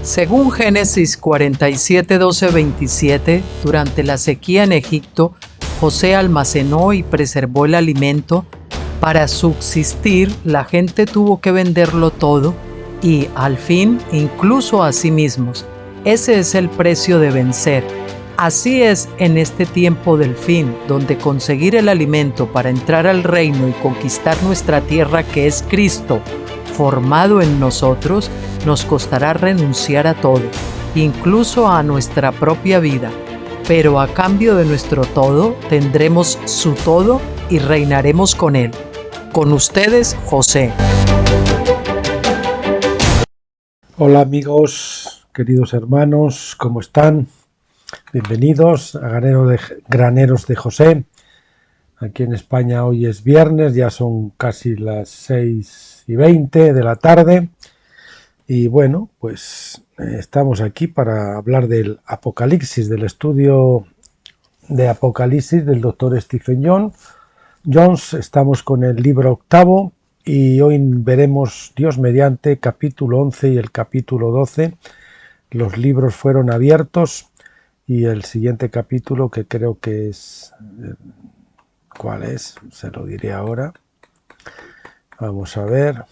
Según Génesis 47, 12, 27, durante la sequía en Egipto, José almacenó y preservó el alimento. Para subsistir, la gente tuvo que venderlo todo y, al fin, incluso a sí mismos. Ese es el precio de vencer. Así es en este tiempo del fin, donde conseguir el alimento para entrar al reino y conquistar nuestra tierra, que es Cristo, formado en nosotros, nos costará renunciar a todo, incluso a nuestra propia vida. Pero a cambio de nuestro todo, tendremos su todo y reinaremos con él. Con ustedes, José. Hola amigos, queridos hermanos, ¿cómo están? Bienvenidos a Graneros de José. Aquí en España hoy es viernes, ya son casi las 6:20 de la tarde. Y bueno, pues estamos aquí para hablar del Apocalipsis, del estudio de Apocalipsis del doctor Stephen Jones. Estamos con el libro octavo y hoy veremos, Dios mediante, capítulo 11 y el capítulo 12. Los libros fueron abiertos y el siguiente capítulo, que creo que es... ¿Cuál es? Se lo diré ahora. Vamos a ver.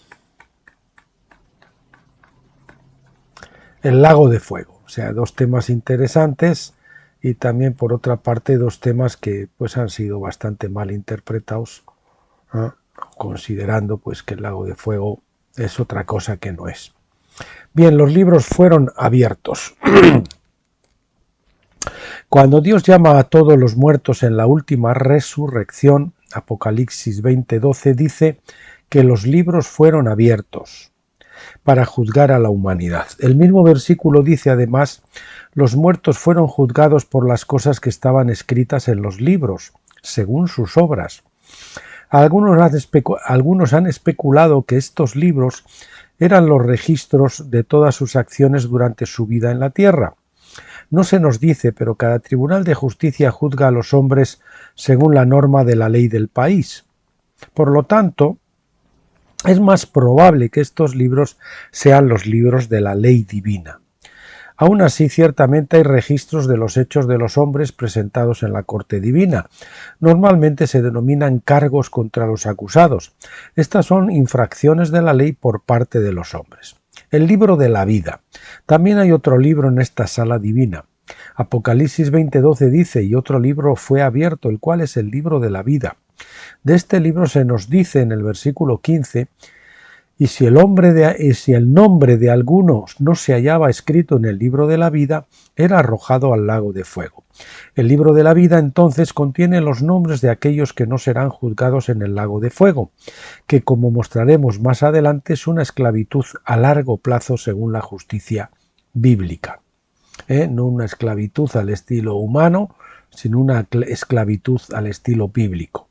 El lago de fuego. O sea, dos temas interesantes y también, por otra parte, dos temas que pues han sido bastante mal interpretados, ¿eh? Considerando pues que el lago de fuego es otra cosa que no es. Bien, los libros fueron abiertos. Cuando Dios llama a todos los muertos en la última resurrección, Apocalipsis 20:12 dice que los libros fueron abiertos para juzgar a la humanidad. El mismo versículo dice además, los muertos fueron juzgados por las cosas que estaban escritas en los libros, según sus obras. Algunos han especulado que estos libros eran los registros de todas sus acciones durante su vida en la tierra. No se nos dice, pero cada tribunal de justicia juzga a los hombres según la norma de la ley del país. Por lo tanto, es más probable que estos libros sean los libros de la ley divina. Aún así, ciertamente hay registros de los hechos de los hombres presentados en la corte divina. Normalmente se denominan cargos contra los acusados. Estas son infracciones de la ley por parte de los hombres. El libro de la vida. También hay otro libro en esta sala divina. Apocalipsis 20:12 dice, y otro libro fue abierto, el cual es el libro de la vida. De este libro se nos dice en el versículo 15, y si el nombre de algunos no se hallaba escrito en el libro de la vida, era arrojado al lago de fuego. El libro de la vida entonces contiene los nombres de aquellos que no serán juzgados en el lago de fuego, que como mostraremos más adelante es una esclavitud a largo plazo según la justicia bíblica. No una esclavitud al estilo humano, sino una esclavitud al estilo bíblico,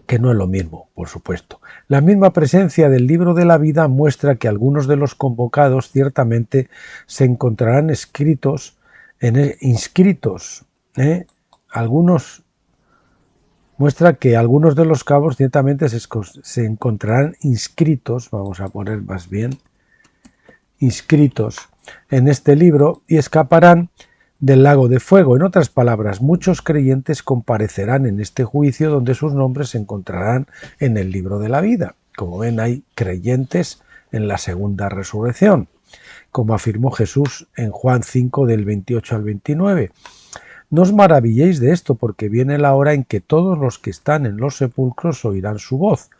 que no es lo mismo, por supuesto. La misma presencia del libro de la vida muestra que algunos de los convocados ciertamente se encontrarán inscritos. Algunos muestra que algunos de los cabos ciertamente se encontrarán inscritos, vamos a poner más bien, inscritos en este libro y escaparán del lago de fuego. En otras palabras, muchos creyentes comparecerán en este juicio donde sus nombres se encontrarán en el libro de la vida. Como ven, hay creyentes en la segunda resurrección, como afirmó Jesús en Juan 5 del 28 al 29. No os maravilléis de esto, porque viene la hora en que todos los que están en los sepulcros oirán su voz,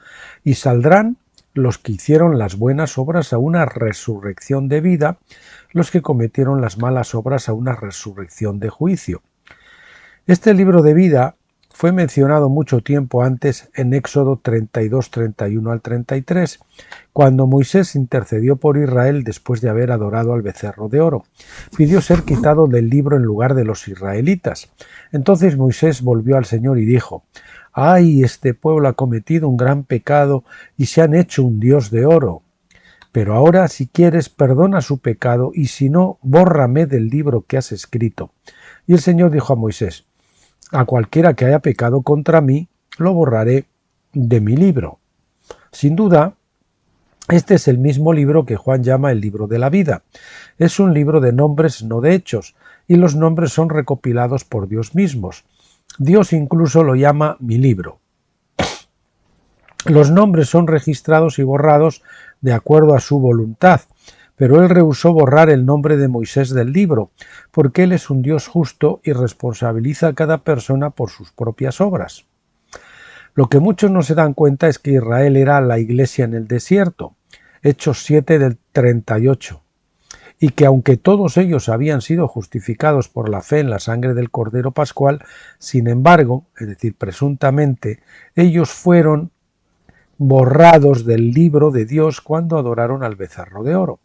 y saldrán los que hicieron las buenas obras a una resurrección de vida, los que cometieron las malas obras a una resurrección de juicio. Este libro de vida fue mencionado mucho tiempo antes en Éxodo 32, 31 al 33, cuando Moisés intercedió por Israel después de haber adorado al becerro de oro. Pidió ser quitado del libro en lugar de los israelitas. Entonces Moisés volvió al Señor y dijo, ¡ay, este pueblo ha cometido un gran pecado y se han hecho un dios de oro! Pero ahora, si quieres, perdona su pecado, y si no, bórrame del libro que has escrito. Y el Señor dijo a Moisés, a cualquiera que haya pecado contra mí, lo borraré de mi libro. Sin duda, Este es el mismo libro que Juan llama el libro de la vida. Es un libro de nombres, no de hechos, y los nombres son recopilados por Dios mismos. Dios incluso lo llama mi libro. Los nombres son registrados y borrados de acuerdo a su voluntad, pero él rehusó borrar el nombre de Moisés del libro, porque él es un Dios justo y responsabiliza a cada persona por sus propias obras. Lo que muchos no se dan cuenta es que Israel era la iglesia en el desierto, Hechos 7 del 38, y que aunque todos ellos habían sido justificados por la fe en la sangre del Cordero Pascual, sin embargo, es decir, presuntamente, ellos fueron borrados del libro de Dios cuando adoraron al becerro de oro.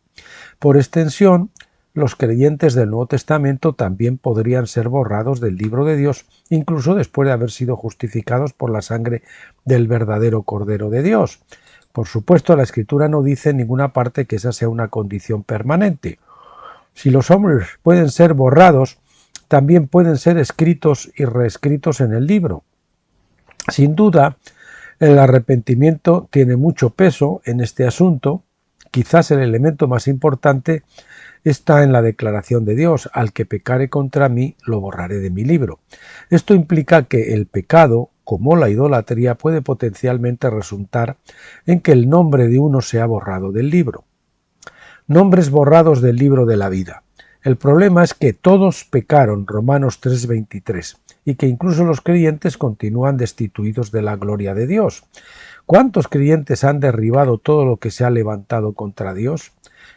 Por extensión, los creyentes del Nuevo Testamento también podrían ser borrados del libro de Dios, incluso después de haber sido justificados por la sangre del verdadero Cordero de Dios. Por supuesto, la Escritura no dice en ninguna parte que esa sea una condición permanente. Si los hombres pueden ser borrados, también pueden ser escritos y reescritos en el libro. Sin duda, el arrepentimiento tiene mucho peso en este asunto. Quizás el elemento más importante está en la declaración de Dios: al que pecare contra mí, lo borraré de mi libro. Esto implica que el pecado, como la idolatría, puede potencialmente resultar en que el nombre de uno sea borrado del libro. Nombres borrados del libro de la vida. El problema es que todos pecaron, Romanos 3:23, y que incluso los creyentes continúan destituidos de la gloria de Dios. ¿Cuántos creyentes han derribado todo lo que se ha levantado contra Dios?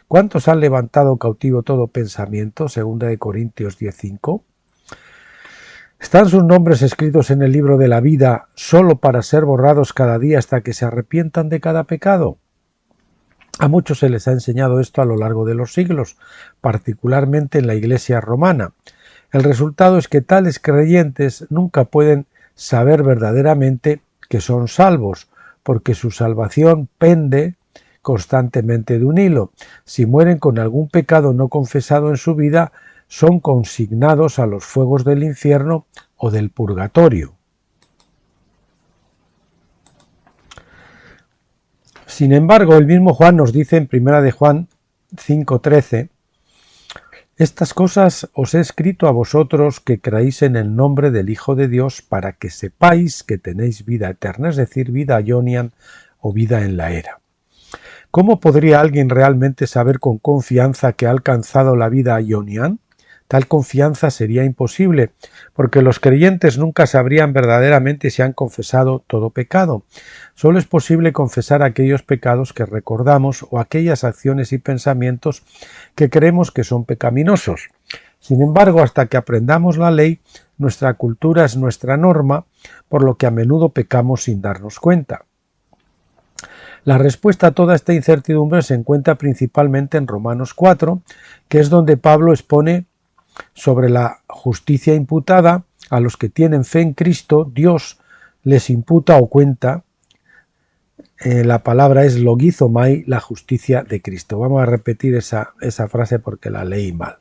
¿Cuántos han levantado cautivo todo pensamiento? 2 Corintios 10:5. ¿Están sus nombres escritos en el libro de la vida solo para ser borrados cada día hasta que se arrepientan de cada pecado? A muchos se les ha enseñado esto a lo largo de los siglos, particularmente en la Iglesia romana. El resultado es que tales creyentes nunca pueden saber verdaderamente que son salvos, porque su salvación pende constantemente de un hilo. Si mueren con algún pecado no confesado en su vida, son consignados a los fuegos del infierno o del purgatorio. Sin embargo, el mismo Juan nos dice en 1 de Juan 5:13: estas cosas os he escrito a vosotros que creéis en el nombre del Hijo de Dios, para que sepáis que tenéis vida eterna, es decir, vida aionian o vida en la era. ¿Cómo podría alguien realmente saber con confianza que ha alcanzado la vida aionian? Tal confianza sería imposible, porque los creyentes nunca sabrían verdaderamente si han confesado todo pecado. Solo es posible confesar aquellos pecados que recordamos o aquellas acciones y pensamientos que creemos que son pecaminosos. Sin embargo, hasta que aprendamos la ley, nuestra cultura es nuestra norma, por lo que a menudo pecamos sin darnos cuenta. La respuesta a toda esta incertidumbre se encuentra principalmente en Romanos 4, que es donde Pablo expone sobre la justicia imputada. A los que tienen fe en Cristo, Dios les imputa o cuenta, la palabra es logizomai, la justicia de Cristo. Vamos a repetir esa frase porque la leí mal.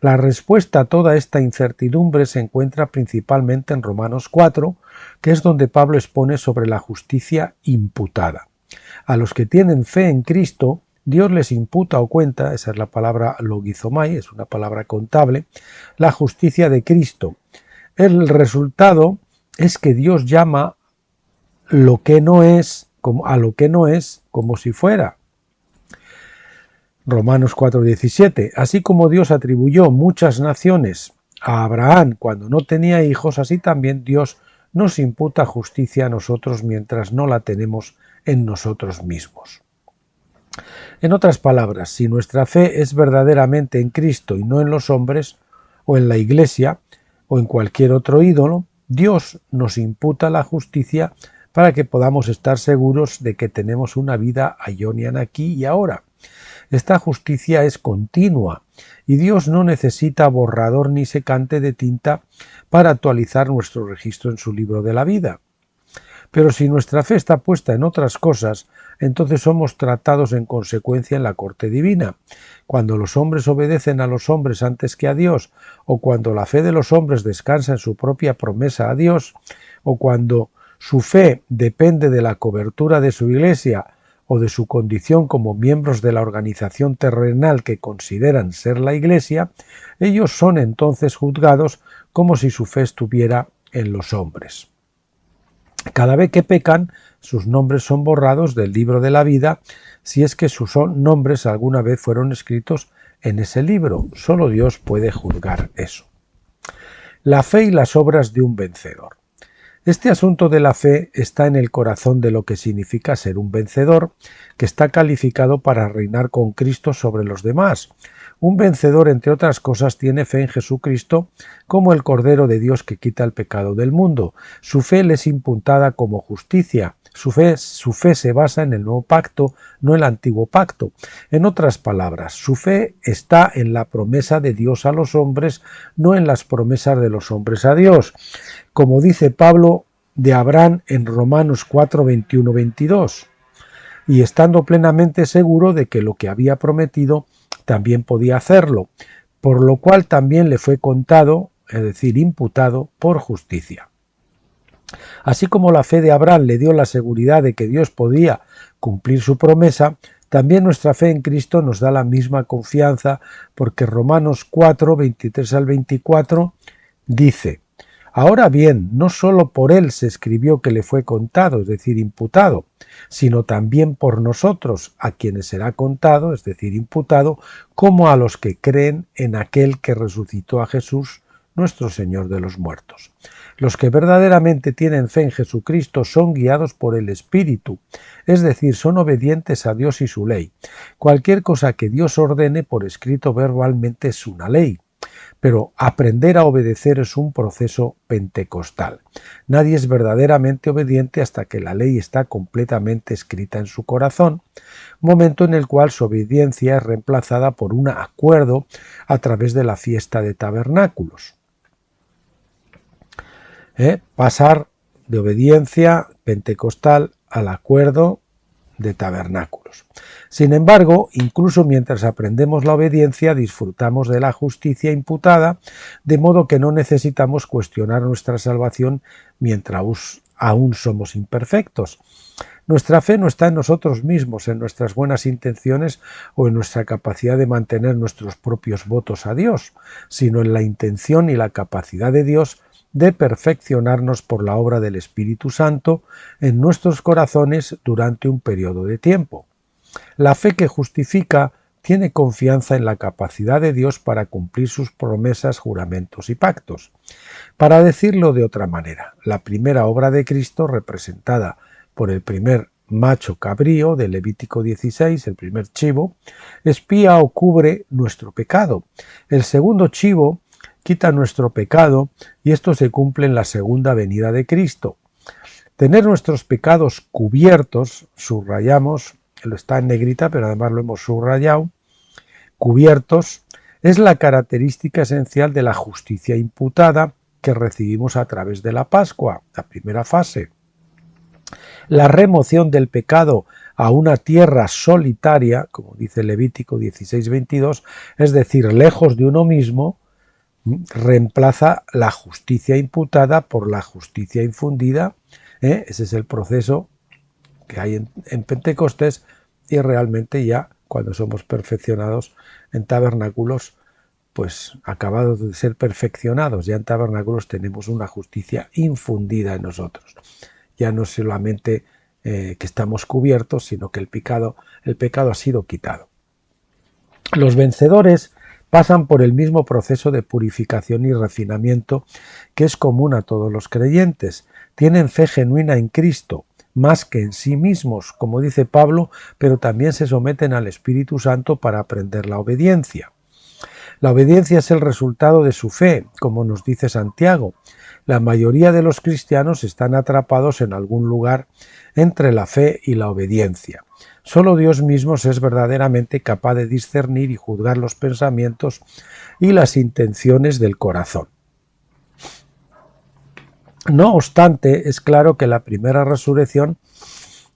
La respuesta a toda esta incertidumbre se encuentra principalmente en Romanos 4, que es donde Pablo expone sobre la justicia imputada. A los que tienen fe en Cristo, Dios les imputa o cuenta, esa es la palabra logizomai, es una palabra contable, la justicia de Cristo. El resultado es que Dios llama lo que no es, a lo que no es como si fuera. Romanos 4:17. Así como Dios atribuyó muchas naciones a Abraham cuando no tenía hijos, así también Dios nos imputa justicia a nosotros mientras no la tenemos en nosotros mismos. En otras palabras, si nuestra fe es verdaderamente en Cristo y no en los hombres, o en la Iglesia, o en cualquier otro ídolo, Dios nos imputa la justicia para que podamos estar seguros de que tenemos una vida aionian aquí y ahora. Esta justicia es continua y Dios no necesita borrador ni secante de tinta para actualizar nuestro registro en su libro de la vida. Pero si nuestra fe está puesta en otras cosas, entonces somos tratados en consecuencia en la corte divina. Cuando los hombres obedecen a los hombres antes que a Dios, o cuando la fe de los hombres descansa en su propia promesa a Dios, o cuando su fe depende de la cobertura de su iglesia, o de su condición como miembros de la organización terrenal que consideran ser la Iglesia, ellos son entonces juzgados como si su fe estuviera en los hombres. Cada vez que pecan, sus nombres son borrados del libro de la vida, si es que sus nombres alguna vez fueron escritos en ese libro. Solo Dios puede juzgar eso. La fe y las obras de un vencedor. Este asunto de la fe está en el corazón de lo que significa ser un vencedor, que está calificado para reinar con Cristo sobre los demás. Un vencedor, entre otras cosas, tiene fe en Jesucristo como el Cordero de Dios que quita el pecado del mundo. Su fe le es imputada como justicia. Su fe se basa en el nuevo pacto, no el antiguo pacto. En otras palabras, su fe está en la promesa de Dios a los hombres, no en las promesas de los hombres a Dios. Como dice Pablo de Abraham en Romanos 4, 21, 22, y estando plenamente seguro de que lo que había prometido también podía hacerlo, por lo cual también le fue contado, es decir, imputado por justicia. Así como la fe de Abraham le dio la seguridad de que Dios podía cumplir su promesa, también nuestra fe en Cristo nos da la misma confianza, porque Romanos 4, 23 al 24 dice: Ahora bien, no solo por él se escribió que le fue contado, es decir, imputado, sino también por nosotros, a quienes será contado, es decir, imputado, como a los que creen en aquel que resucitó a Jesús, nuestro Señor de los muertos. Los que verdaderamente tienen fe en Jesucristo son guiados por el Espíritu, es decir, son obedientes a Dios y su ley. Cualquier cosa que Dios ordene por escrito verbalmente es una ley. Pero aprender a obedecer es un proceso pentecostal. Nadie es verdaderamente obediente hasta que la ley está completamente escrita en su corazón, momento en el cual su obediencia es reemplazada por un acuerdo a través de la fiesta de tabernáculos. Pasar de obediencia pentecostal al acuerdo de tabernáculos. Sin embargo, incluso mientras aprendemos la obediencia, disfrutamos de la justicia imputada, de modo que no necesitamos cuestionar nuestra salvación mientras aún somos imperfectos. Nuestra fe no está en nosotros mismos, en nuestras buenas intenciones o en nuestra capacidad de mantener nuestros propios votos a Dios, sino en la intención y la capacidad de Dios de perfeccionarnos por la obra del Espíritu Santo en nuestros corazones durante un periodo de tiempo. La fe que justifica tiene confianza en la capacidad de Dios para cumplir sus promesas, juramentos y pactos. Para decirlo de otra manera, la primera obra de Cristo, representada por el primer macho cabrío de Levítico 16, el primer chivo, expía o cubre nuestro pecado. El segundo chivo quita nuestro pecado y esto se cumple en la segunda venida de Cristo. Tener nuestros pecados cubiertos, subrayamos, está en negrita, pero además lo hemos subrayado, cubiertos, es la característica esencial de la justicia imputada que recibimos a través de la Pascua, la primera fase. La remoción del pecado a una tierra solitaria, como dice Levítico 16:22, es decir, lejos de uno mismo, reemplaza la justicia imputada por la justicia infundida. Ese es el proceso que hay en Pentecostés, y realmente ya cuando somos perfeccionados en tabernáculos, pues acabados de ser perfeccionados, ya en tabernáculos tenemos una justicia infundida en nosotros. Ya no solamente que estamos cubiertos, sino que el pecado ha sido quitado. Los vencedores pasan por el mismo proceso de purificación y refinamiento que es común a todos los creyentes. Tienen fe genuina en Cristo, más que en sí mismos, como dice Pablo, pero también se someten al Espíritu Santo para aprender la obediencia. La obediencia es el resultado de su fe, como nos dice Santiago. La mayoría de los cristianos están atrapados en algún lugar entre la fe y la obediencia. Solo Dios mismo es verdaderamente capaz de discernir y juzgar los pensamientos y las intenciones del corazón. No obstante, es claro que la primera resurrección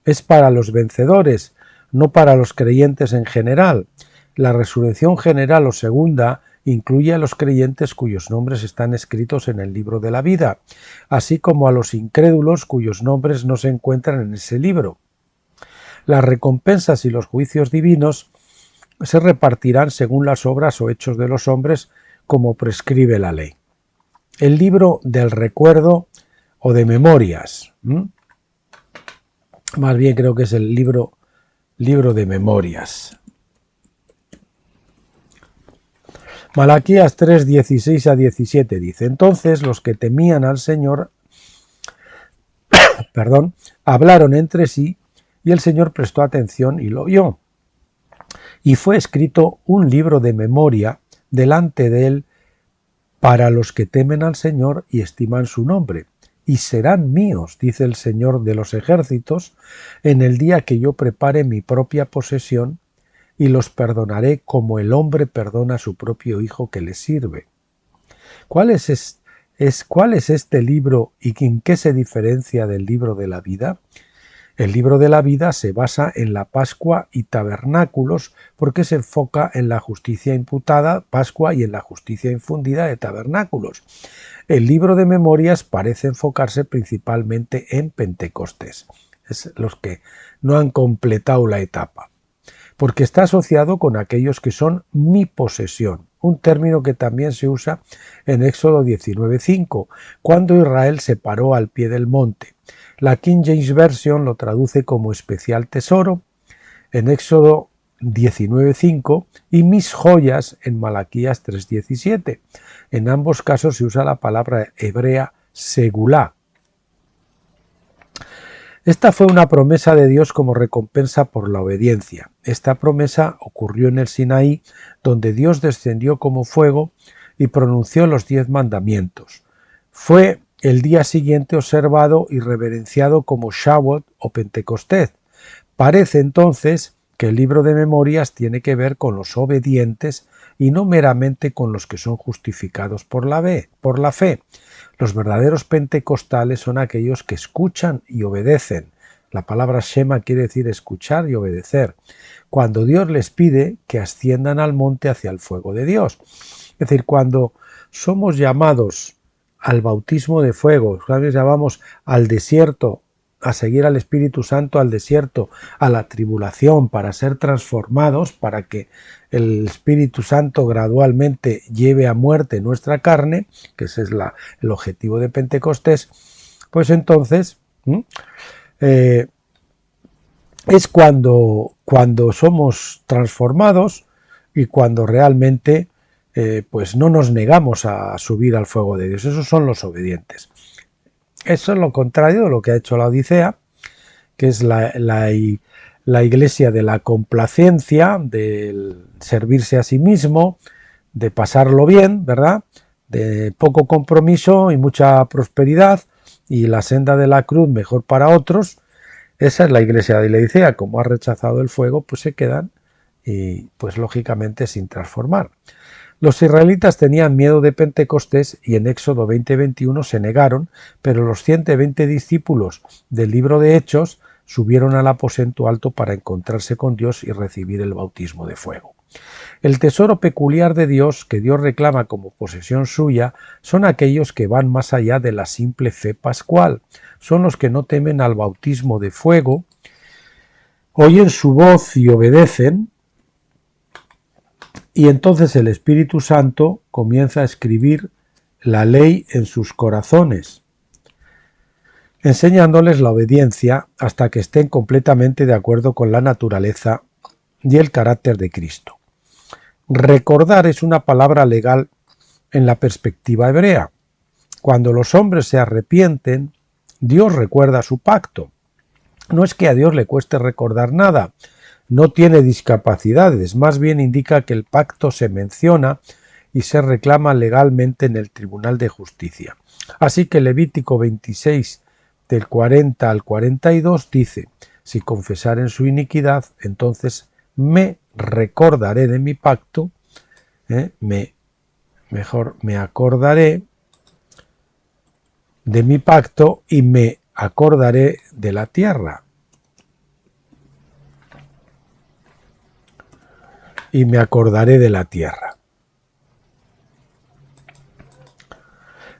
es para los vencedores, no para los creyentes en general. La resurrección general o segunda incluye a los creyentes cuyos nombres están escritos en el libro de la vida, así como a los incrédulos cuyos nombres no se encuentran en ese libro. Las recompensas y los juicios divinos se repartirán según las obras o hechos de los hombres, como prescribe la ley. El libro del recuerdo o de memorias. Más bien creo que es el libro de memorias. Malaquías 3, 16 a 17 dice: entonces los que temían al Señor, hablaron entre sí, y el Señor prestó atención y lo oyó. Y fue escrito un libro de memoria delante de él para los que temen al Señor y estiman su nombre. Y serán míos, dice el Señor de los ejércitos, en el día que yo prepare mi propia posesión, y los perdonaré como el hombre perdona a su propio hijo que le sirve. ¿Cuál es este libro y en qué se diferencia del libro de la vida? El libro de la vida se basa en la Pascua y tabernáculos porque se enfoca en la justicia imputada, Pascua, y en la justicia infundida de tabernáculos. El libro de memorias parece enfocarse principalmente en Pentecostés. Es los que no han completado la etapa, porque está asociado con aquellos que son mi posesión, un término que también se usa en Éxodo 19:5, cuando Israel se paró al pie del monte. La King James Version lo traduce como especial tesoro en Éxodo 19:5 y mis joyas en Malaquías 3:17. En ambos casos se usa la palabra hebrea segulá. Esta fue una promesa de Dios como recompensa por la obediencia. Esta promesa ocurrió en el Sinaí, donde Dios descendió como fuego y pronunció los 10 mandamientos. Fue el día siguiente observado y reverenciado como Shavuot o Pentecostés. Parece entonces que el libro de memorias tiene que ver con los obedientes y no meramente con los que son justificados por la fe. Los verdaderos pentecostales son aquellos que escuchan y obedecen. La palabra Shema quiere decir escuchar y obedecer. Cuando Dios les pide que asciendan al monte hacia el fuego de Dios. Es decir, cuando somos llamados al bautismo de fuego, cuando llamamos al desierto, a seguir al Espíritu Santo al desierto, a la tribulación, para ser transformados, para que el Espíritu Santo gradualmente lleve a muerte nuestra carne, que ese es el objetivo de Pentecostés, pues entonces es cuando somos transformados y cuando realmente pues no nos negamos a subir al fuego de Dios. Esos son los obedientes. Eso es lo contrario de lo que ha hecho la Odisea, que es la iglesia de la complacencia, del servirse a sí mismo, de pasarlo bien, ¿verdad? De poco compromiso y mucha prosperidad, y la senda de la cruz mejor para otros. Esa es la iglesia de la Odisea. Como ha rechazado el fuego, pues se quedan y pues lógicamente sin transformar. Los israelitas tenían miedo de Pentecostés y en Éxodo 20:21 se negaron, pero los 120 discípulos del libro de Hechos subieron al aposento alto para encontrarse con Dios y recibir el bautismo de fuego. El tesoro peculiar de Dios, que Dios reclama como posesión suya, son aquellos que van más allá de la simple fe pascual. Son los que no temen al bautismo de fuego, oyen su voz y obedecen, y entonces el Espíritu Santo comienza a escribir la ley en sus corazones, enseñándoles la obediencia hasta que estén completamente de acuerdo con la naturaleza y el carácter de Cristo. Recordar es una palabra legal en la perspectiva hebrea. Cuando los hombres se arrepienten, Dios recuerda su pacto. No es que a Dios le cueste recordar nada, no tiene discapacidades, más bien indica que el pacto se menciona y se reclama legalmente en el Tribunal de Justicia. Así que Levítico 26, del 40 al 42 dice: si confesaren su iniquidad, entonces me recordaré de mi pacto, me acordaré de mi pacto y me acordaré de la tierra. Y me acordaré de la tierra.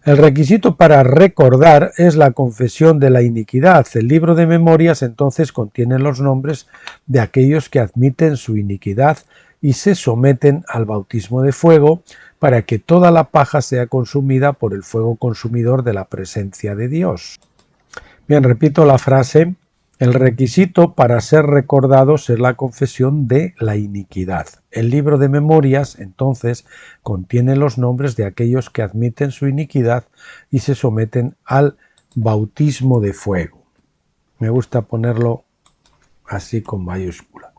El requisito para recordar es la confesión de la iniquidad. El libro de memorias entonces contiene los nombres de aquellos que admiten su iniquidad y se someten al bautismo de fuego para que toda la paja sea consumida por el fuego consumidor de la presencia de Dios. Bien, repito la frase. El requisito para ser recordados es la confesión de la iniquidad. El libro de memorias, entonces, contiene los nombres de aquellos que admiten su iniquidad y se someten al bautismo de fuego. Me gusta ponerlo así con mayúscula.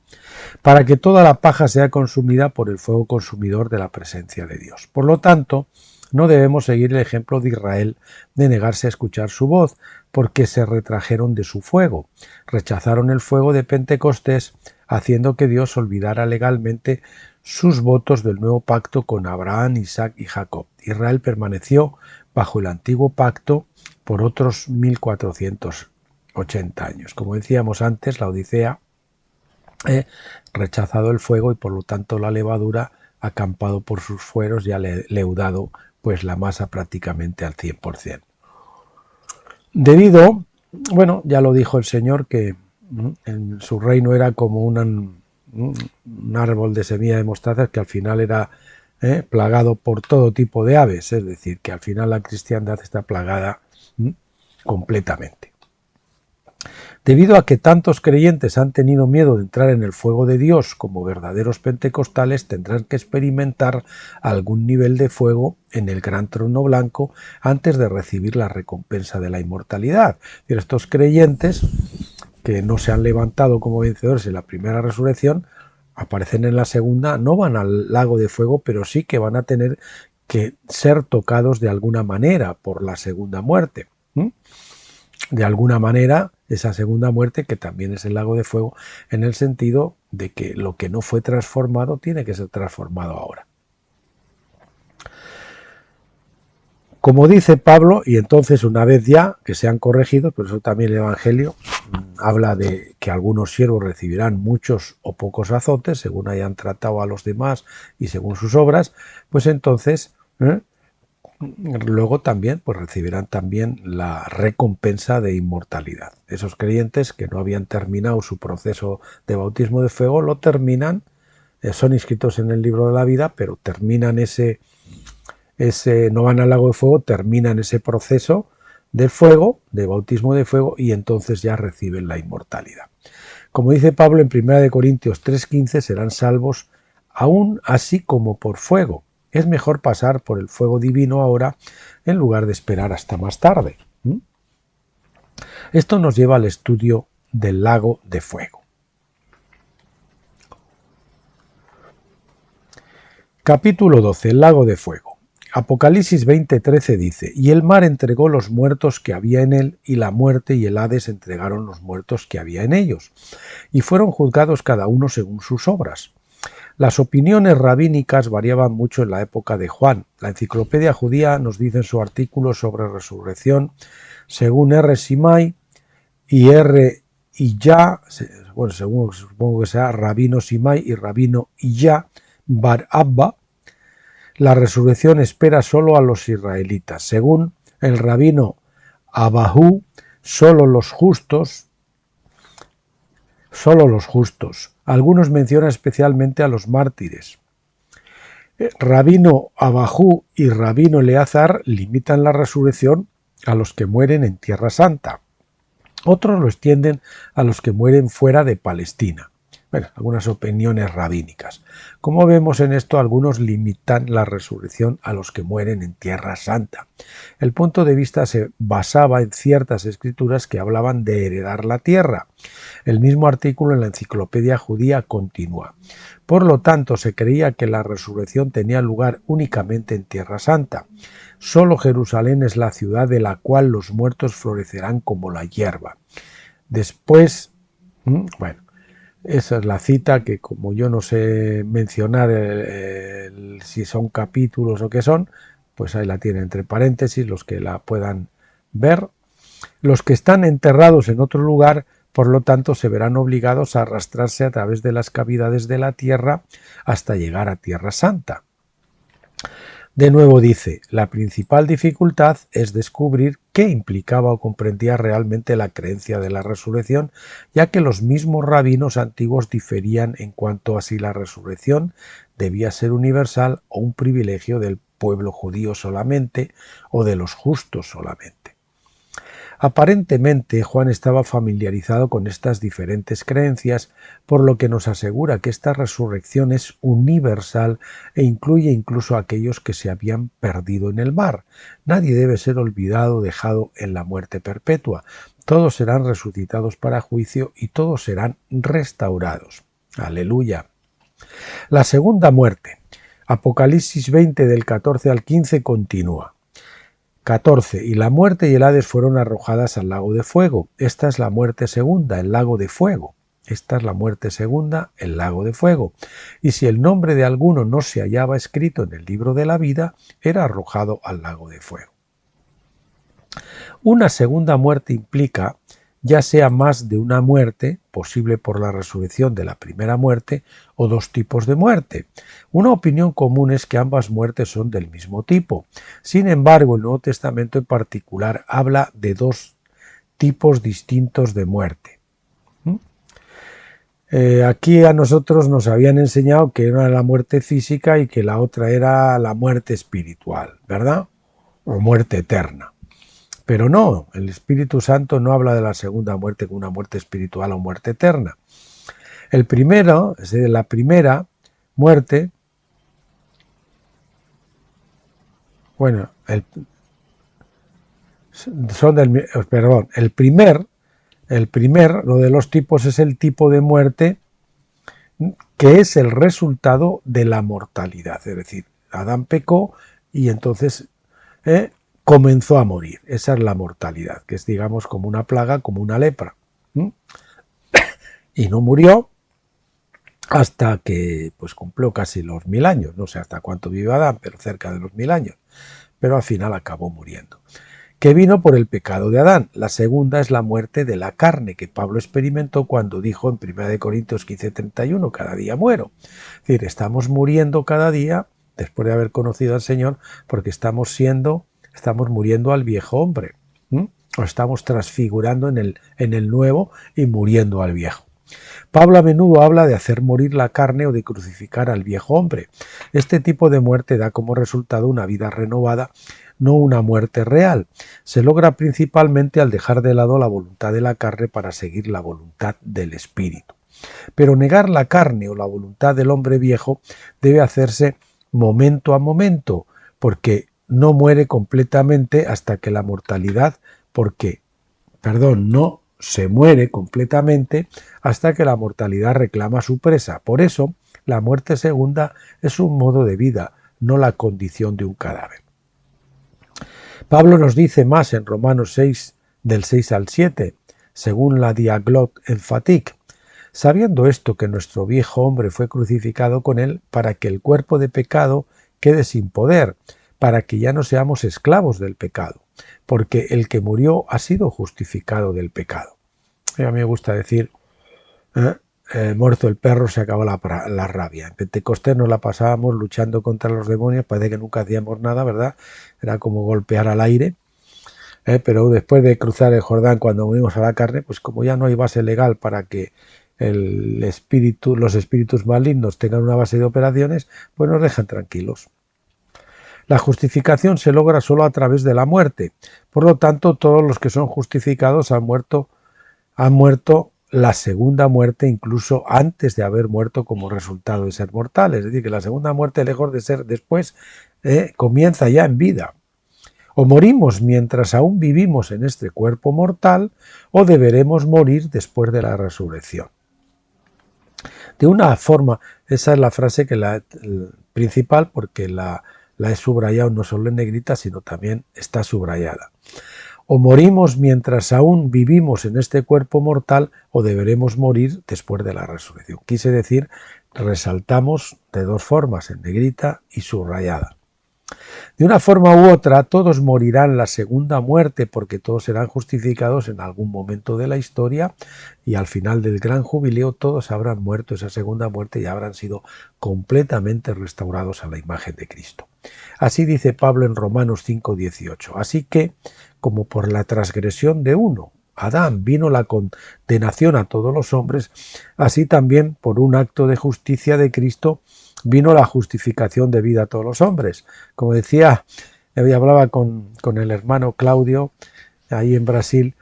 Para que toda la paja sea consumida por el fuego consumidor de la presencia de Dios. Por lo tanto, no debemos seguir el ejemplo de Israel de negarse a escuchar su voz, porque se retrajeron de su fuego. Rechazaron el fuego de Pentecostés, haciendo que Dios olvidara legalmente sus votos del nuevo pacto con Abraham, Isaac y Jacob. Israel permaneció bajo el antiguo pacto por otros 1480 años. Como decíamos antes, la Odisea rechazado el fuego y por lo tanto la levadura acampado por sus fueros y ha leudado pues la masa prácticamente al 100%. Debido, bueno, ya lo dijo el Señor, que en su reino era como un árbol de semilla de mostaza que al final era plagado por todo tipo de aves, es decir, que al final la cristiandad está plagada completamente. Debido a que tantos creyentes han tenido miedo de entrar en el fuego de Dios como verdaderos pentecostales, tendrán que experimentar algún nivel de fuego en el gran trono blanco antes de recibir la recompensa de la inmortalidad. Y estos creyentes que no se han levantado como vencedores en la primera resurrección, aparecen en la segunda, no van al lago de fuego, pero sí que van a tener que ser tocados de alguna manera por la segunda muerte. De alguna manera, esa segunda muerte, que también es el lago de fuego, en el sentido de que lo que no fue transformado tiene que ser transformado ahora. Como dice Pablo, y entonces una vez ya que sean corregidos, por eso también el Evangelio habla de que algunos siervos recibirán muchos o pocos azotes, según hayan tratado a los demás y según sus obras, pues entonces luego también pues recibirán también la recompensa de inmortalidad. Esos creyentes que no habían terminado su proceso de bautismo de fuego, lo terminan, son inscritos en el libro de la vida, pero terminan no van al lago de fuego, terminan ese proceso del fuego, de bautismo de fuego, y entonces ya reciben la inmortalidad. Como dice Pablo en 1 Corintios 3:15, serán salvos aún así como por fuego. Es mejor pasar por el fuego divino ahora en lugar de esperar hasta más tarde. Esto nos lleva al estudio del lago de fuego. Capítulo 12. El lago de fuego. Apocalipsis 20:13 dice: y el mar entregó los muertos que había en él, y la muerte y el Hades entregaron los muertos que había en ellos, y fueron juzgados cada uno según sus obras. Las opiniones rabínicas variaban mucho en la época de Juan. La Enciclopedia Judía nos dice en su artículo sobre resurrección, según R. Simai y R. Iyá, bueno, según supongo que sea Rabino Simai y Rabino Iyá Bar Abba, la resurrección espera solo a los israelitas. Según el rabino Abahu, solo los justos. Algunos mencionan especialmente a los mártires. Rabino Abahu y Rabino Eleazar limitan la resurrección a los que mueren en Tierra Santa. Otros lo extienden a los que mueren fuera de Palestina. Bueno, algunas opiniones rabínicas. Como vemos en esto, algunos limitan la resurrección a los que mueren en Tierra Santa. El punto de vista se basaba en ciertas escrituras que hablaban de heredar la tierra. El mismo artículo en la Enciclopedia Judía continúa. Por lo tanto, se creía que la resurrección tenía lugar únicamente en Tierra Santa. Solo Jerusalén es la ciudad de la cual los muertos florecerán como la hierba. Después, bueno, esa es la cita que, como yo no sé mencionar si son capítulos o qué son, pues ahí la tienen entre paréntesis los que la puedan ver. Los que están enterrados en otro lugar, por lo tanto, se verán obligados a arrastrarse a través de las cavidades de la tierra hasta llegar a Tierra Santa. De nuevo dice, la principal dificultad es descubrir qué implicaba o comprendía realmente la creencia de la resurrección, ya que los mismos rabinos antiguos diferían en cuanto a si la resurrección debía ser universal o un privilegio del pueblo judío solamente o de los justos solamente. Aparentemente, Juan estaba familiarizado con estas diferentes creencias, por lo que nos asegura que esta resurrección es universal e incluye incluso a aquellos que se habían perdido en el mar. Nadie debe ser olvidado o dejado en la muerte perpetua. Todos serán resucitados para juicio y todos serán restaurados. Aleluya. La segunda muerte. Apocalipsis 20 del 14 al 15 continúa. 14. Y la muerte y el Hades fueron arrojadas al lago de fuego. Esta es la muerte segunda, el lago de fuego. Esta es la muerte segunda, el lago de fuego. Y si el nombre de alguno no se hallaba escrito en el libro de la vida, era arrojado al lago de fuego. Una segunda muerte implica ya sea más de una muerte, posible por la resurrección de la primera muerte, o dos tipos de muerte. Una opinión común es que ambas muertes son del mismo tipo. Sin embargo, el Nuevo Testamento en particular habla de dos tipos distintos de muerte. Aquí a nosotros nos habían enseñado que era la muerte física y que la otra era la muerte espiritual, ¿verdad? O muerte eterna. Pero no, el Espíritu Santo no habla de la segunda muerte como una muerte espiritual o muerte eterna. El primero, es decir, la primera muerte, bueno, el primer, lo de los tipos es el tipo de muerte que es el resultado de la mortalidad, es decir, Adán pecó y entonces comenzó a morir. Esa es la mortalidad, que es, digamos, como una plaga, como una lepra. Y no murió hasta que pues cumplió casi los 1000 años. No sé hasta cuánto vivió Adán, pero cerca de los 1000 años. Pero al final acabó muriendo. Que vino por el pecado de Adán. La segunda es la muerte de la carne, que Pablo experimentó cuando dijo en 1 Corintios 15:31, cada día muero. Es decir, estamos muriendo cada día, después de haber conocido al Señor, porque estamos muriendo al viejo hombre, o estamos transfigurando en el nuevo y muriendo al viejo. Pablo a menudo habla de hacer morir la carne o de crucificar al viejo hombre. Este tipo de muerte da como resultado una vida renovada, no una muerte real. Se logra principalmente al dejar de lado la voluntad de la carne para seguir la voluntad del espíritu. Pero negar la carne o la voluntad del hombre viejo debe hacerse momento a momento, porque no muere completamente hasta que la mortalidad, no se muere completamente hasta que la mortalidad reclama su presa. Por eso, la muerte segunda es un modo de vida, no la condición de un cadáver. Pablo nos dice más en Romanos 6, del 6 al 7, según la Diaglot Emphatic. Sabiendo esto, que nuestro viejo hombre fue crucificado con él para que el cuerpo de pecado quede sin poder, para que ya no seamos esclavos del pecado, porque el que murió ha sido justificado del pecado. A mí me gusta decir, muerto el perro se acabó la rabia. En Pentecostés nos la pasábamos luchando contra los demonios, parece que nunca hacíamos nada, ¿verdad? Era como golpear al aire. Pero después de cruzar el Jordán, cuando morimos a la carne, pues como ya no hay base legal para que los espíritus malignos tengan una base de operaciones, pues nos dejan tranquilos. La justificación se logra solo a través de la muerte. Por lo tanto, todos los que son justificados han muerto la segunda muerte incluso antes de haber muerto como resultado de ser mortales. Es decir, que la segunda muerte, lejos de ser después, comienza ya en vida. O morimos mientras aún vivimos en este cuerpo mortal, o deberemos morir después de la resurrección. De una forma, esa es la frase principal, porque la he subrayado no solo en negrita, sino también está subrayada. O morimos mientras aún vivimos en este cuerpo mortal, o deberemos morir después de la resurrección. Quise decir, resaltamos de dos formas, en negrita y subrayada. De una forma u otra, todos morirán la segunda muerte porque todos serán justificados en algún momento de la historia y al final del gran jubileo todos habrán muerto esa segunda muerte y habrán sido completamente restaurados a la imagen de Cristo. Así dice Pablo en Romanos 5:18. Así que, como por la transgresión de uno, Adán, vino la condenación a todos los hombres, así también por un acto de justicia de Cristo vino la justificación de vida a todos los hombres. Como decía, hablaba con el hermano Claudio ahí en Brasil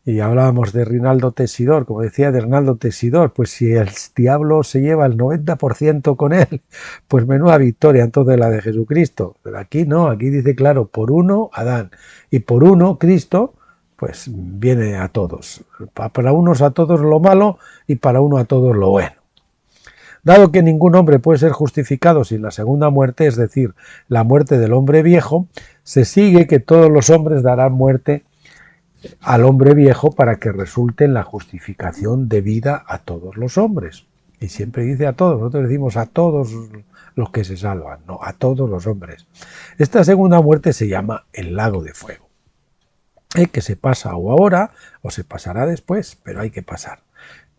y hablábamos de Rinaldo Tesidor, como decía de Rinaldo Tesidor, pues si el diablo se lleva el 90% con él, pues menuda victoria entonces la de Jesucristo. Pero aquí no, aquí dice claro, por uno Adán y por uno Cristo, pues viene a todos. Para unos a todos lo malo y para uno a todos lo bueno. Dado que ningún hombre puede ser justificado sin la segunda muerte, es decir, la muerte del hombre viejo, se sigue que todos los hombres darán muerte al hombre viejo para que resulte en la justificación de vida a todos los hombres. Y siempre dice a todos, nosotros decimos a todos los que se salvan, no, a todos los hombres. Esta segunda muerte se llama el lago de fuego, que se pasa o ahora o se pasará después, pero hay que pasar,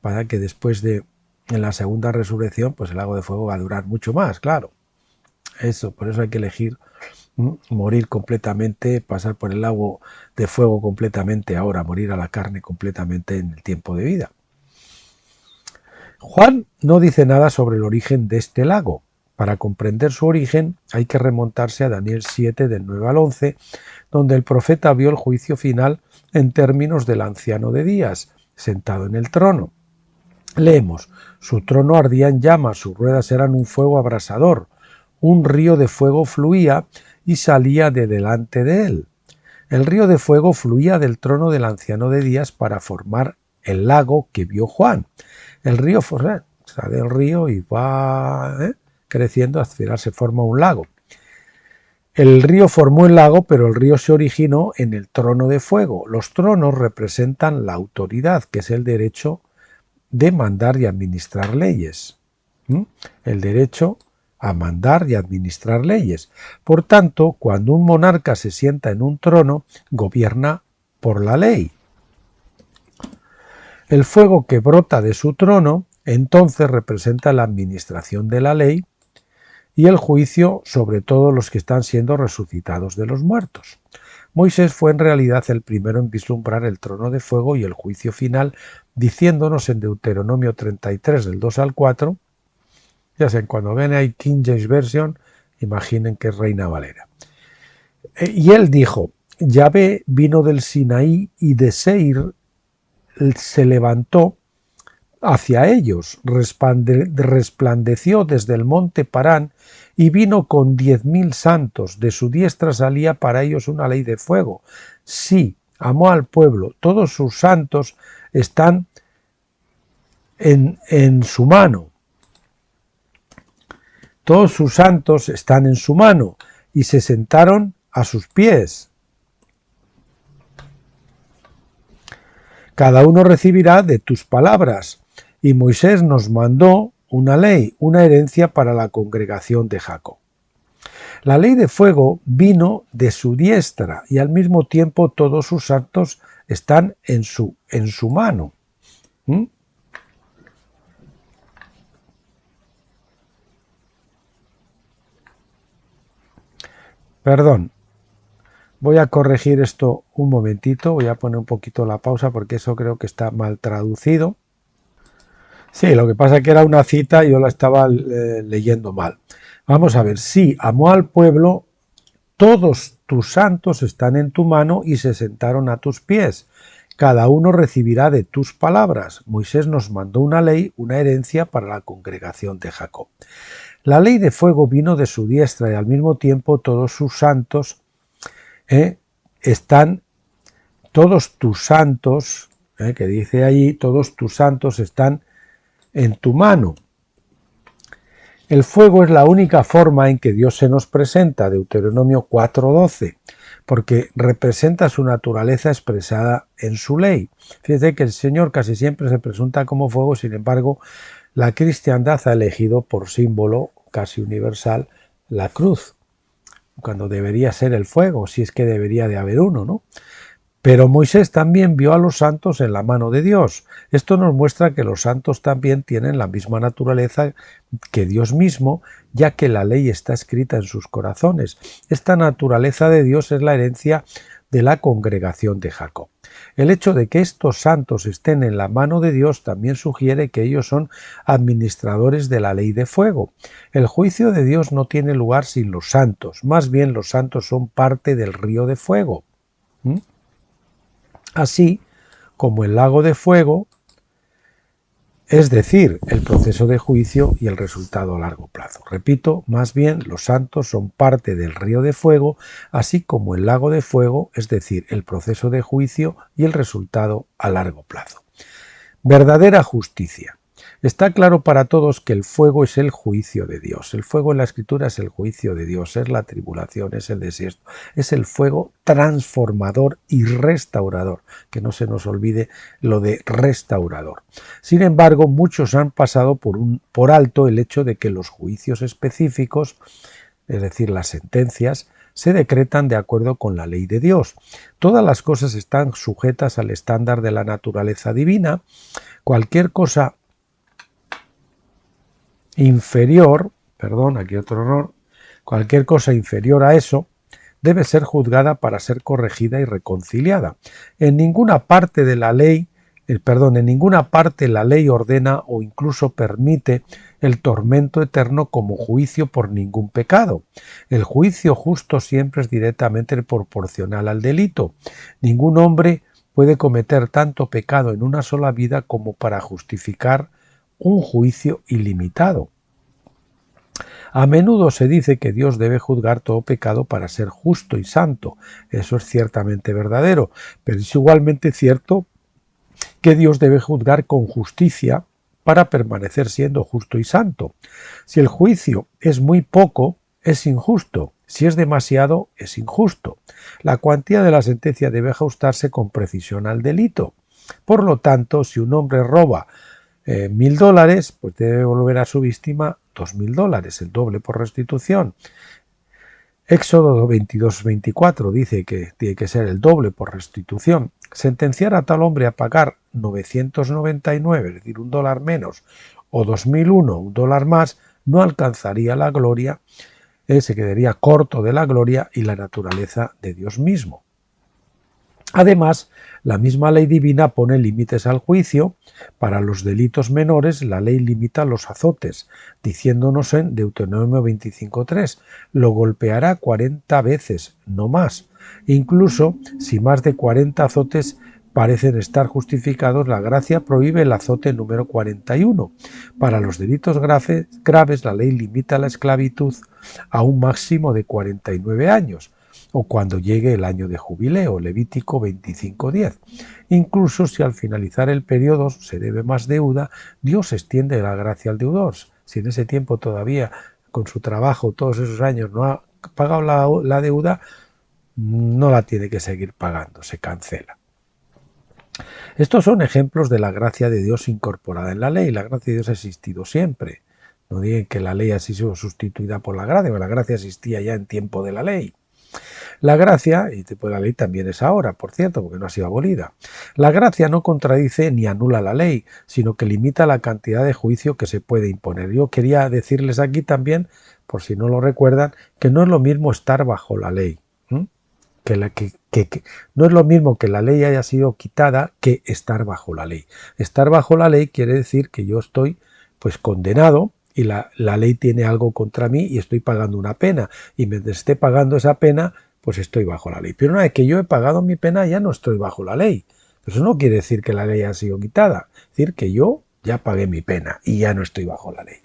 para que después de en la segunda resurrección, pues el lago de fuego va a durar mucho más, claro. Por eso hay que elegir morir completamente, pasar por el lago de fuego completamente ahora, morir a la carne completamente en el tiempo de vida. Juan no dice nada sobre el origen de este lago. Para comprender su origen hay que remontarse a Daniel 7 del 9 al 11, donde el profeta vio el juicio final en términos del anciano de días, sentado en el trono. Leemos, su trono ardía en llamas, sus ruedas eran un fuego abrasador, un río de fuego fluía y salía de delante de él. El río de fuego fluía del trono del anciano de días para formar el lago que vio Juan. El río sale del río y va creciendo, al final se forma un lago. El río formó el lago, pero el río se originó en el trono de fuego. Los tronos representan la autoridad, que es el derecho de mandar y administrar leyes. El derecho a mandar y administrar leyes. Por tanto, cuando un monarca se sienta en un trono, gobierna por la ley. El fuego que brota de su trono, entonces representa la administración de la ley y el juicio sobre todos los que están siendo resucitados de los muertos. Moisés fue en realidad el primero en vislumbrar el trono de fuego y el juicio final, diciéndonos en Deuteronomio 33 del 2 al 4, ya saben, cuando ven ahí King James Version, imaginen que es Reina Valera. Y él dijo, Yahvé vino del Sinaí y de Seir se levantó hacia ellos, resplandeció desde el monte Parán y vino con 10.000 santos, de su diestra salía para ellos una ley de fuego. Sí, amó al pueblo, todos sus santos están en su mano. Todos sus santos están en su mano y se sentaron a sus pies. Cada uno recibirá de tus palabras. Y Moisés nos mandó una ley, una herencia para la congregación de Jacob. La ley de fuego vino de su diestra y al mismo tiempo todos sus santos están en su mano. Perdón, voy a corregir esto un momentito, voy a poner un poquito la pausa porque eso creo que está mal traducido. Sí, lo que pasa es que era una cita y yo la estaba leyendo mal. Vamos a ver, sí, amó al pueblo, todos tus santos están en tu mano y se sentaron a tus pies. Cada uno recibirá de tus palabras. Moisés nos mandó una ley, una herencia para la congregación de Jacob. La ley de fuego vino de su diestra y al mismo tiempo todos sus santos están, todos tus santos, que dice allí, todos tus santos están en tu mano. El fuego es la única forma en que Dios se nos presenta, Deuteronomio 4:12, porque representa su naturaleza expresada en su ley. Fíjate que el Señor casi siempre se presenta como fuego, sin embargo, la cristiandad ha elegido por símbolo casi universal la cruz. cuando debería ser el fuego, si es que debería de haber uno, ¿no? Pero Moisés también vio a los santos en la mano de Dios. Esto nos muestra que los santos también tienen la misma naturaleza que Dios mismo, ya que la ley está escrita en sus corazones. Esta naturaleza de Dios es la herencia de la congregación de Jacob. El hecho de que estos santos estén en la mano de Dios también sugiere que ellos son administradores de la ley de fuego. El juicio de Dios no tiene lugar sin los santos, más bien los santos son parte del río de fuego. Así como el lago de fuego, es decir, el proceso de juicio y el resultado a largo plazo. Repito, más bien los santos son parte del río de fuego, así como el lago de fuego, es decir, el proceso de juicio y el resultado a largo plazo. Verdadera justicia. Está claro para todos que el fuego es el juicio de Dios. El fuego en la Escritura es el juicio de Dios, es la tribulación, es el desierto, es el fuego transformador y restaurador. Que no se nos olvide lo de restaurador. Sin embargo, muchos han pasado por alto el hecho de que los juicios específicos, es decir, las sentencias, se decretan de acuerdo con la ley de Dios. Todas las cosas están sujetas al estándar de la naturaleza divina. Cualquier cosa inferior, cualquier cosa inferior a eso debe ser juzgada para ser corregida y reconciliada. En ninguna parte la ley ordena o incluso permite el tormento eterno como juicio por ningún pecado. El juicio justo siempre es directamente proporcional al delito. Ningún hombre puede cometer tanto pecado en una sola vida como para justificar un juicio ilimitado. A menudo se dice que Dios debe juzgar todo pecado para ser justo y santo. Eso es ciertamente verdadero, pero es igualmente cierto que Dios debe juzgar con justicia para permanecer siendo justo y santo. Si el juicio es muy poco, es injusto. Si es demasiado, es injusto. La cuantía de la sentencia debe ajustarse con precisión al delito. Por lo tanto, si un hombre roba $1.000, pues debe devolver a su víctima $2.000, el doble por restitución. Éxodo 22:24 dice que tiene que ser el doble por restitución. Sentenciar a tal hombre a pagar 999, es decir, $1 menos, o 2001, $1 más, no alcanzaría la gloria, se quedaría corto de la gloria y la naturaleza de Dios mismo. Además, la misma ley divina pone límites al juicio. Para los delitos menores, la ley limita los azotes, diciéndonos en Deuteronomio 25:3, lo golpeará 40 veces, no más. Incluso si más de 40 azotes parecen estar justificados, la gracia prohíbe el azote número 41. Para los delitos graves, la ley limita la esclavitud a un máximo de 49 años. O cuando llegue el año de jubileo, Levítico 25:10. Incluso si al finalizar el periodo se debe más deuda, Dios extiende la gracia al deudor. Si en ese tiempo todavía, con su trabajo, todos esos años no ha pagado la deuda, no la tiene que seguir pagando, se cancela. Estos son ejemplos de la gracia de Dios incorporada en la ley. La gracia de Dios ha existido siempre. No digan que la ley ha sido sustituida por la gracia, porque la gracia existía ya en tiempo de la ley. La gracia, y la ley también es ahora, por cierto, porque no ha sido abolida. La gracia no contradice ni anula la ley, sino que limita la cantidad de juicio que se puede imponer. Yo quería decirles aquí también, por si no lo recuerdan, que no es lo mismo estar bajo la ley. No es lo mismo que la ley haya sido quitada que estar bajo la ley. Estar bajo la ley quiere decir que yo estoy pues condenado y la ley tiene algo contra mí y estoy pagando una pena. Y mientras esté pagando esa pena, pues estoy bajo la ley. Pero una vez que yo he pagado mi pena, ya no estoy bajo la ley. Pero eso no quiere decir que la ley ha sido quitada. Es decir, que yo ya pagué mi pena y ya no estoy bajo la ley.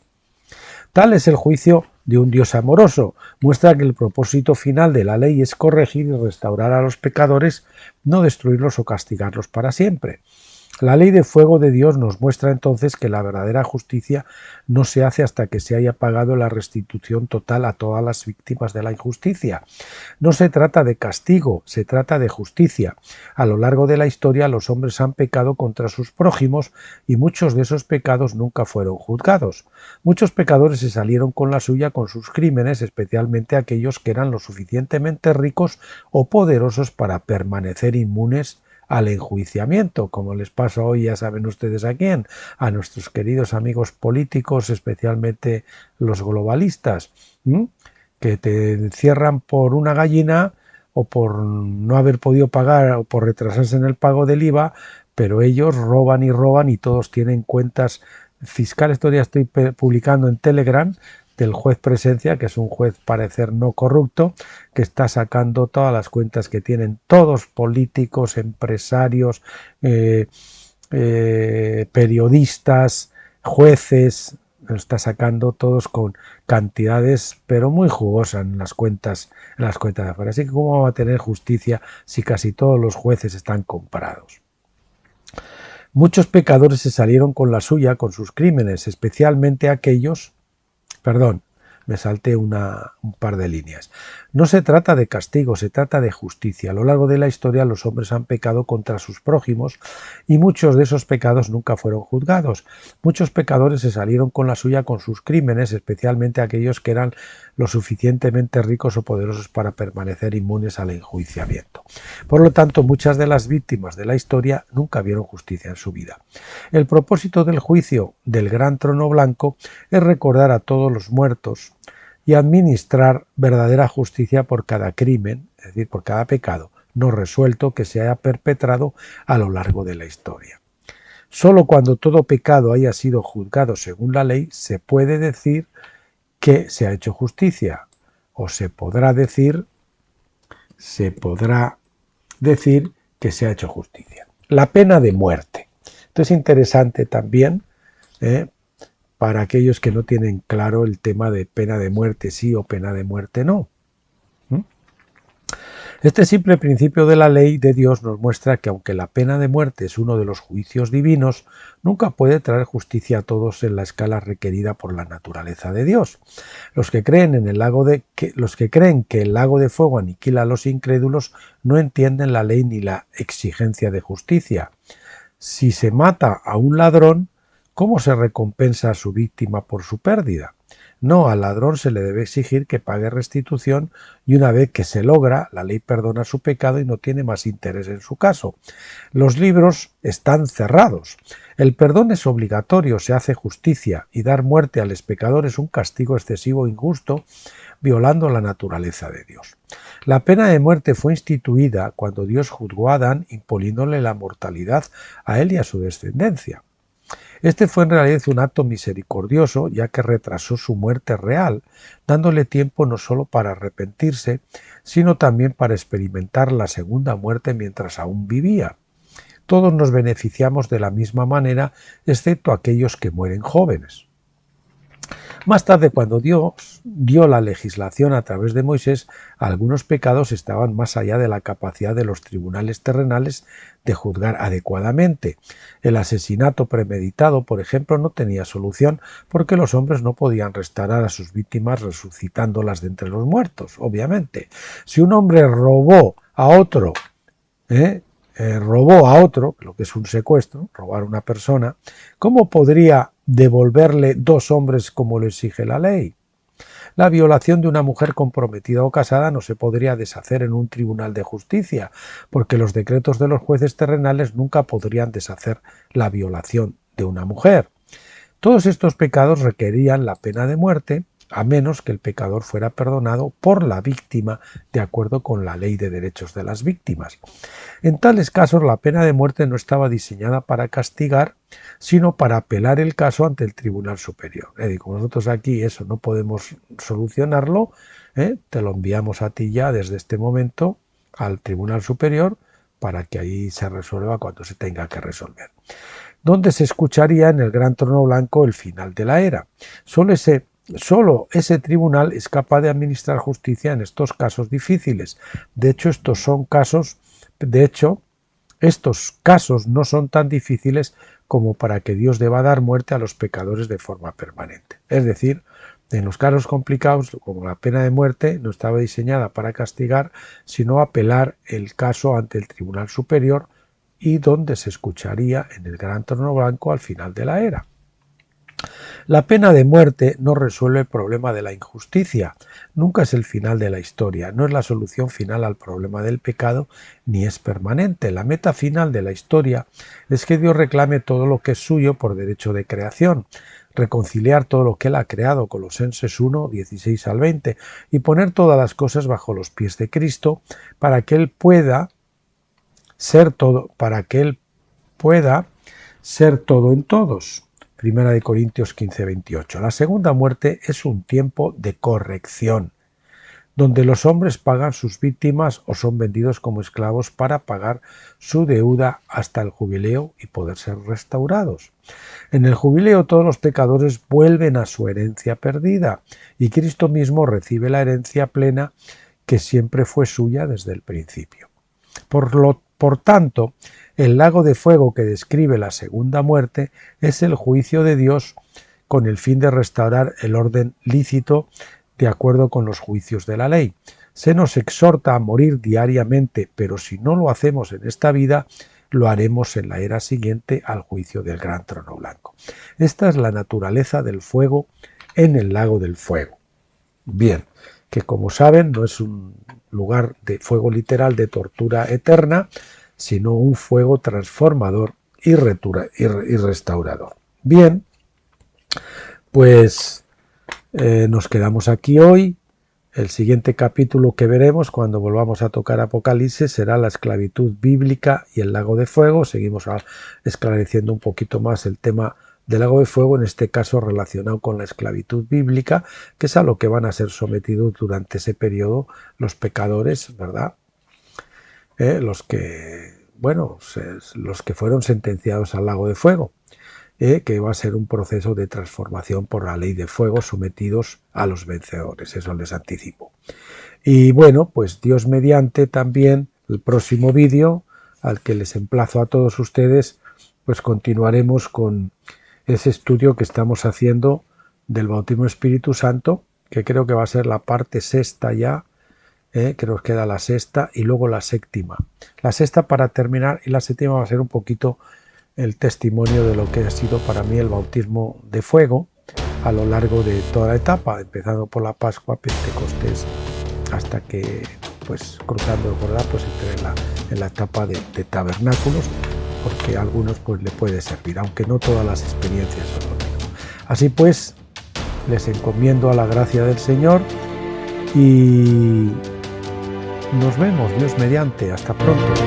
Tal es el juicio de un Dios amoroso. Muestra que el propósito final de la ley es corregir y restaurar a los pecadores, no destruirlos o castigarlos para siempre. La ley de fuego de Dios nos muestra entonces que la verdadera justicia no se hace hasta que se haya pagado la restitución total a todas las víctimas de la injusticia. No se trata de castigo, se trata de justicia. A lo largo de la historia los hombres han pecado contra sus prójimos y muchos de esos pecados nunca fueron juzgados. Muchos pecadores se salieron con la suya con sus crímenes, especialmente aquellos que eran lo suficientemente ricos o poderosos para permanecer inmunes al enjuiciamiento, como les pasa hoy, ya saben ustedes a quién, a nuestros queridos amigos políticos, especialmente los globalistas, que te encierran por una gallina o por no haber podido pagar o por retrasarse en el pago del IVA, pero ellos roban y todos tienen cuentas fiscales. Todavía estoy publicando en Telegram del juez Presencia, que es un juez parecer no corrupto, que está sacando todas las cuentas que tienen todos políticos, empresarios, periodistas, jueces, está sacando todos con cantidades pero muy jugosas en las cuentas de afuera. Así que ¿cómo va a tener justicia si casi todos los jueces están comprados? Muchos pecadores se salieron con la suya con sus crímenes, especialmente aquellos. Perdón, me salté un par de líneas. No se trata de castigo, se trata de justicia. A lo largo de la historia los hombres han pecado contra sus prójimos y muchos de esos pecados nunca fueron juzgados. Muchos pecadores se salieron con la suya con sus crímenes, especialmente aquellos que eran lo suficientemente ricos o poderosos para permanecer inmunes al enjuiciamiento. Por lo tanto, muchas de las víctimas de la historia nunca vieron justicia en su vida. El propósito del juicio del gran trono blanco es recordar a todos los muertos y administrar verdadera justicia por cada crimen, es decir, por cada pecado no resuelto que se haya perpetrado a lo largo de la historia. Solo cuando todo pecado haya sido juzgado según la ley se puede decir que se ha hecho justicia, o se podrá decir que se ha hecho justicia. La pena de muerte. Esto es interesante también para aquellos que no tienen claro el tema de pena de muerte sí o pena de muerte no. Este simple principio de la ley de Dios nos muestra que aunque la pena de muerte es uno de los juicios divinos, nunca puede traer justicia a todos en la escala requerida por la naturaleza de Dios. Los que creen que el lago de fuego aniquila a los incrédulos no entienden la ley ni la exigencia de justicia. Si se mata a un ladrón, ¿cómo se recompensa a su víctima por su pérdida? No, al ladrón se le debe exigir que pague restitución y una vez que se logra, la ley perdona su pecado y no tiene más interés en su caso. Los libros están cerrados. El perdón es obligatorio, se hace justicia y dar muerte al pecador es un castigo excesivo e injusto, violando la naturaleza de Dios. La pena de muerte fue instituida cuando Dios juzgó a Adán imponiéndole la mortalidad a él y a su descendencia. Este fue en realidad un acto misericordioso, ya que retrasó su muerte real, dándole tiempo no solo para arrepentirse, sino también para experimentar la segunda muerte mientras aún vivía. Todos nos beneficiamos de la misma manera, excepto aquellos que mueren jóvenes. Más tarde, cuando Dios dio la legislación a través de Moisés, algunos pecados estaban más allá de la capacidad de los tribunales terrenales de juzgar adecuadamente. El asesinato premeditado, por ejemplo, no tenía solución porque los hombres no podían restaurar a sus víctimas resucitándolas de entre los muertos, obviamente. Si un hombre robó a otro, lo que es un secuestro, robar a una persona, ¿cómo podría devolverle dos hombres como lo exige la ley? La violación de una mujer comprometida o casada no se podría deshacer en un tribunal de justicia, porque los decretos de los jueces terrenales nunca podrían deshacer la violación de una mujer. Todos estos pecados requerían la pena de muerte, a menos que el pecador fuera perdonado por la víctima de acuerdo con la ley de derechos de las víctimas. En tales casos la pena de muerte no estaba diseñada para castigar, sino para apelar el caso ante el Tribunal Superior. Como nosotros aquí eso no podemos solucionarlo, te lo enviamos a ti ya desde este momento al Tribunal Superior para que ahí se resuelva cuando se tenga que resolver. Donde se escucharía en el Gran Trono Blanco el final de la era. Solo ese tribunal es capaz de administrar justicia en estos casos difíciles. De hecho, Estos casos no son tan difíciles como para que Dios deba dar muerte a los pecadores de forma permanente. Es decir, en los casos complicados, como la pena de muerte, no estaba diseñada para castigar, sino apelar el caso ante el Tribunal Superior y donde se escucharía en el Gran Trono Blanco al final de la era. La pena de muerte no resuelve el problema de la injusticia, nunca es el final de la historia, no es la solución final al problema del pecado, ni es permanente. La meta final de la historia es que Dios reclame todo lo que es suyo por derecho de creación, reconciliar todo lo que Él ha creado, Colosenses 1, 16 al 20, y poner todas las cosas bajo los pies de Cristo para que Él pueda ser todo, en todos. Primera de Corintios 15, 28. La segunda muerte es un tiempo de corrección, donde los hombres pagan sus víctimas o son vendidos como esclavos para pagar su deuda hasta el jubileo y poder ser restaurados. En el jubileo todos los pecadores vuelven a su herencia perdida y Cristo mismo recibe la herencia plena que siempre fue suya desde el principio. Por tanto, el lago de fuego que describe la segunda muerte es el juicio de Dios con el fin de restaurar el orden lícito de acuerdo con los juicios de la ley. Se nos exhorta a morir diariamente, pero si no lo hacemos en esta vida, lo haremos en la era siguiente al juicio del Gran Trono Blanco. Esta es la naturaleza del fuego en el lago del fuego. Bien, que como saben no es un lugar de fuego literal de tortura eterna, sino un fuego transformador y restaurador. Bien, pues nos quedamos aquí hoy. El siguiente capítulo que veremos cuando volvamos a tocar Apocalipsis será la esclavitud bíblica y el lago de fuego. Seguimos esclareciendo un poquito más el tema del lago de fuego, en este caso relacionado con la esclavitud bíblica, que es a lo que van a ser sometidos durante ese periodo los pecadores, ¿verdad? Los que fueron sentenciados al lago de fuego, que va a ser un proceso de transformación por la ley de fuego, sometidos a los vencedores, eso les anticipo. Y bueno, pues Dios mediante también el próximo vídeo, al que les emplazo a todos ustedes, pues continuaremos con ese estudio que estamos haciendo del bautismo Espíritu Santo, que creo que va a ser la parte sexta ya, que nos queda la sexta y luego la séptima. La sexta para terminar y la séptima va a ser un poquito el testimonio de lo que ha sido para mí el bautismo de fuego a lo largo de toda la etapa, empezando por la Pascua, Pentecostés, hasta que, pues cruzando el Jordán, pues entré en la etapa de tabernáculos, porque a algunos pues le puede servir, aunque no todas las experiencias son lo mismo. Así pues, les encomiendo a la gracia del Señor y nos vemos, Dios mediante. Hasta pronto.